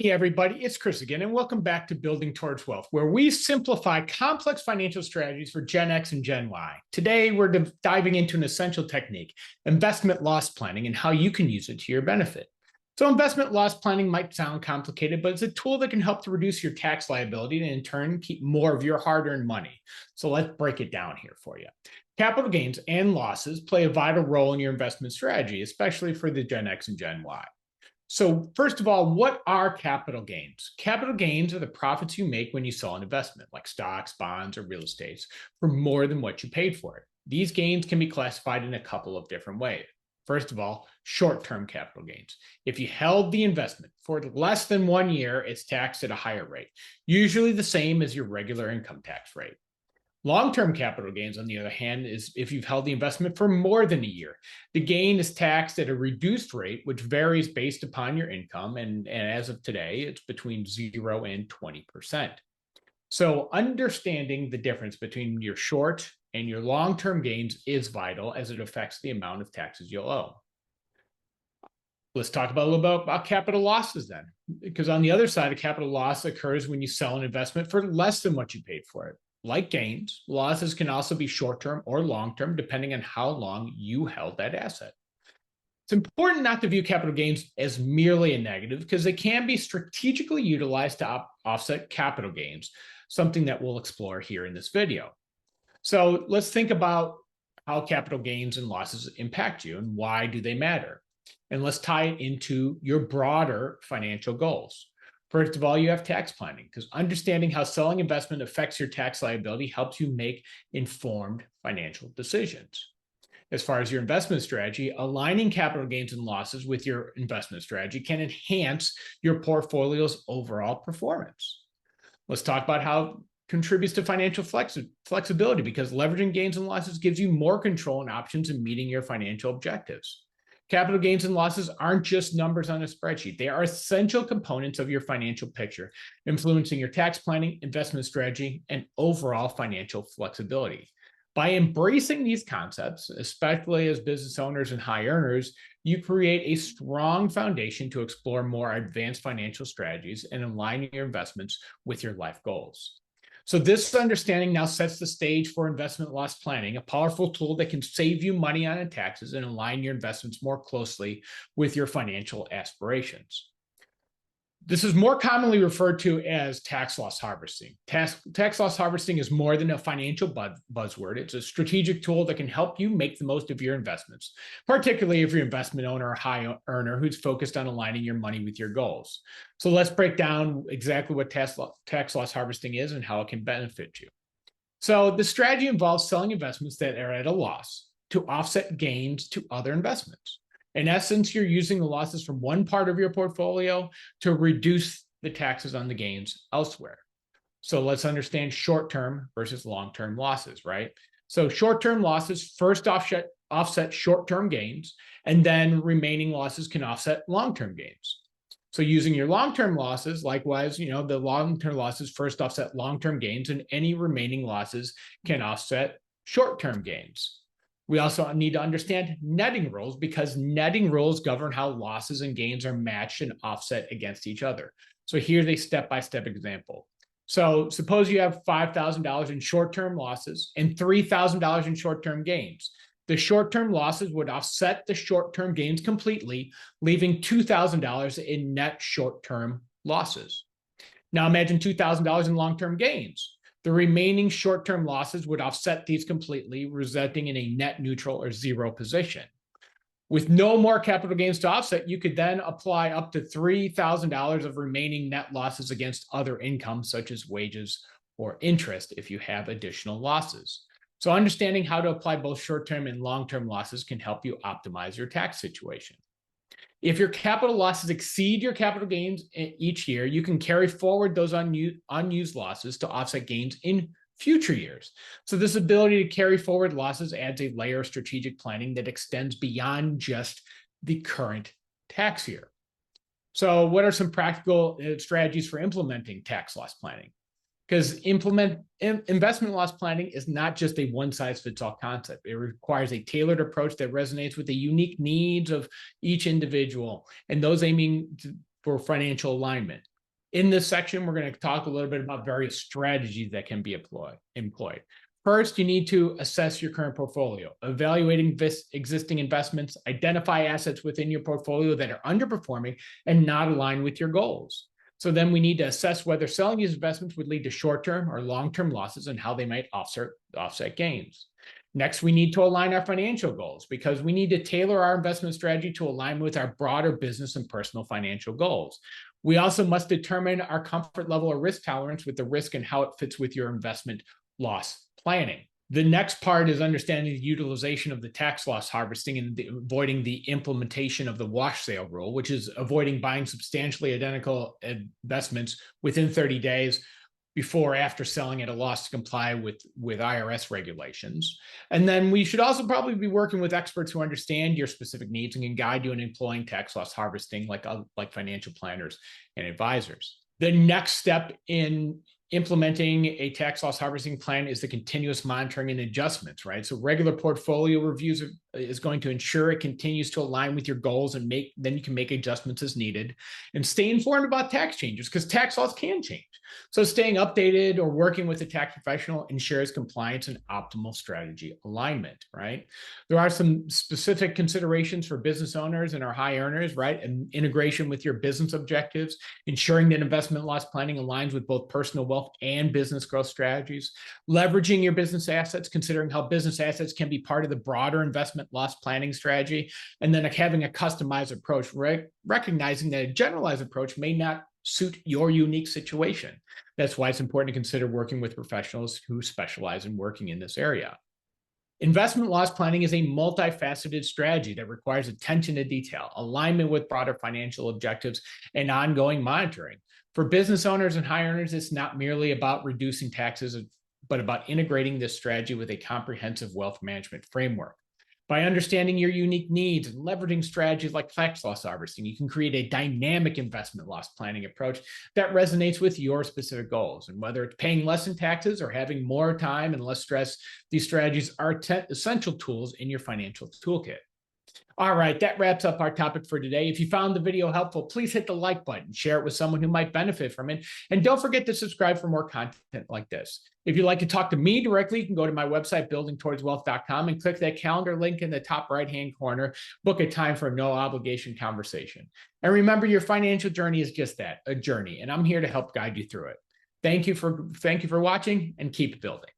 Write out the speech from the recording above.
Hey everybody, it's Chris again, and welcome back to Building Towards Wealth, where we simplify complex financial strategies for Gen X and Gen Y. Today, we're diving into an essential technique, investment loss planning, and how you can use it to your benefit. So investment loss planning might sound complicated, but it's a tool that can help to reduce your tax liability and in turn, keep more of your hard-earned money. So let's break it down here for you. Capital gains and losses play a vital role in your investment strategy, especially for the Gen X and Gen Y. So first of all, what are capital gains? Capital gains are the profits you make when you sell an investment, like stocks, bonds, or real estate, for more than what you paid for it. These gains can be classified in a couple of different ways. First of all, short-term capital gains. If you held the investment for less than 1 year, it's taxed at a higher rate, usually the same as your regular income tax rate. Long-term capital gains, on the other hand, is if you've held the investment for more than a year. The gain is taxed at a reduced rate, which varies based upon your income. And as of today, it's between 0 and 20%. So understanding the difference between your short and your long-term gains is vital as it affects the amount of taxes you'll owe. Let's talk a little bit about capital losses then, because on the other side, a capital loss occurs when you sell an investment for less than what you paid for it. Like gains, losses can also be short-term or long-term, depending on how long you held that asset. It's important not to view capital gains as merely a negative because they can be strategically utilized to offset capital gains, something that we'll explore here in this video. So let's think about how capital gains and losses impact you and why do they matter? And let's tie it into your broader financial goals. First of all, you have tax planning, because understanding how selling investment affects your tax liability helps you make informed financial decisions. As far as your investment strategy, aligning capital gains and losses with your investment strategy can enhance your portfolio's overall performance. Let's talk about how it contributes to financial flexibility, because leveraging gains and losses gives you more control and options in meeting your financial objectives. Capital gains and losses aren't just numbers on a spreadsheet. They are essential components of your financial picture, influencing your tax planning, investment strategy, and overall financial flexibility. By embracing these concepts, especially as business owners and high earners, you create a strong foundation to explore more advanced financial strategies and align your investments with your life goals. So this understanding now sets the stage for investment loss planning, a powerful tool that can save you money on taxes and align your investments more closely with your financial aspirations. This is more commonly referred to as tax loss harvesting. Tax loss harvesting is more than a financial buzzword. It's a strategic tool that can help you make the most of your investments, particularly if you're an investment owner or high earner who's focused on aligning your money with your goals. So let's break down exactly what tax loss harvesting is and how it can benefit you. So the strategy involves selling investments that are at a loss to offset gains to other investments. In essence, you're using the losses from one part of your portfolio to reduce the taxes on the gains elsewhere. So let's understand short-term versus long-term losses, right? So short-term losses first offset short-term gains, and then remaining losses can offset long-term gains. So using your long-term losses, likewise, the long-term losses first offset long-term gains, and any remaining losses can offset short-term gains. We also need to understand netting rules, because netting rules govern how losses and gains are matched and offset against each other. So here's a step-by-step example. So suppose you have $5,000 in short-term losses and $3,000 in short-term gains. The short-term losses would offset the short-term gains completely, leaving $2,000 in net short-term losses. Now imagine $2,000 in long-term gains. The remaining short-term losses would offset these completely, resulting in a net neutral or zero position. With no more capital gains to offset, you could then apply up to $3,000 of remaining net losses against other income, such as wages or interest, if you have additional losses. So understanding how to apply both short-term and long-term losses can help you optimize your tax situation. If your capital losses exceed your capital gains each year, you can carry forward those unused losses to offset gains in future years. So this ability to carry forward losses adds a layer of strategic planning that extends beyond just the current tax year. So what are some practical strategies for implementing tax loss planning? Because investment loss planning is not just a one-size-fits-all concept. It requires a tailored approach that resonates with the unique needs of each individual and those aiming for financial alignment. In this section, we're going to talk a little bit about various strategies that can be employed. First, you need to assess your current portfolio, evaluating existing investments, identify assets within your portfolio that are underperforming and not aligned with your goals. So then we need to assess whether selling these investments would lead to short-term or long-term losses and how they might offset gains. Next, we need to align our financial goals because we need to tailor our investment strategy to align with our broader business and personal financial goals. We also must determine our comfort level or risk tolerance with the risk and how it fits with your investment loss planning. The next part is understanding the utilization of the tax loss harvesting and avoiding the implementation of the wash sale rule, which is avoiding buying substantially identical investments within 30 days before or after selling at a loss to comply with IRS regulations. And then we should also probably be working with experts who understand your specific needs and can guide you in employing tax loss harvesting like financial planners and advisors. The next step in implementing a tax loss harvesting plan is the continuous monitoring and adjustments, right? So regular portfolio reviews is going to ensure it continues to align with your goals, and then you can make adjustments as needed. And stay informed about tax changes because tax laws can change. So staying updated or working with a tax professional ensures compliance and optimal strategy alignment, right? There are some specific considerations for business owners and our high earners, right? And integration with your business objectives, ensuring that investment loss planning aligns with both personal wealth and business growth strategies, leveraging your business assets, considering how business assets can be part of the broader investment loss planning strategy, and then having a customized approach, recognizing that a generalized approach may not suit your unique situation. That's why it's important to consider working with professionals who specialize in working in this area. Investment loss planning is a multifaceted strategy that requires attention to detail, alignment with broader financial objectives, and ongoing monitoring. For business owners and high earners, it's not merely about reducing taxes, but about integrating this strategy with a comprehensive wealth management framework. By understanding your unique needs and leveraging strategies like tax loss harvesting, you can create a dynamic investment loss planning approach that resonates with your specific goals. And whether it's paying less in taxes or having more time and less stress, these strategies are essential tools in your financial toolkit. All right, that wraps up our topic for today. If you found the video helpful, please hit the like button, share it with someone who might benefit from it, and don't forget to subscribe for more content like this. If you'd like to talk to me directly, you can go to my website, buildingtowardswealth.com, and click that calendar link in the top right-hand corner. Book a time for a no-obligation conversation. And remember, your financial journey is just that, a journey, and I'm here to help guide you through it. Thank you for watching, and keep building.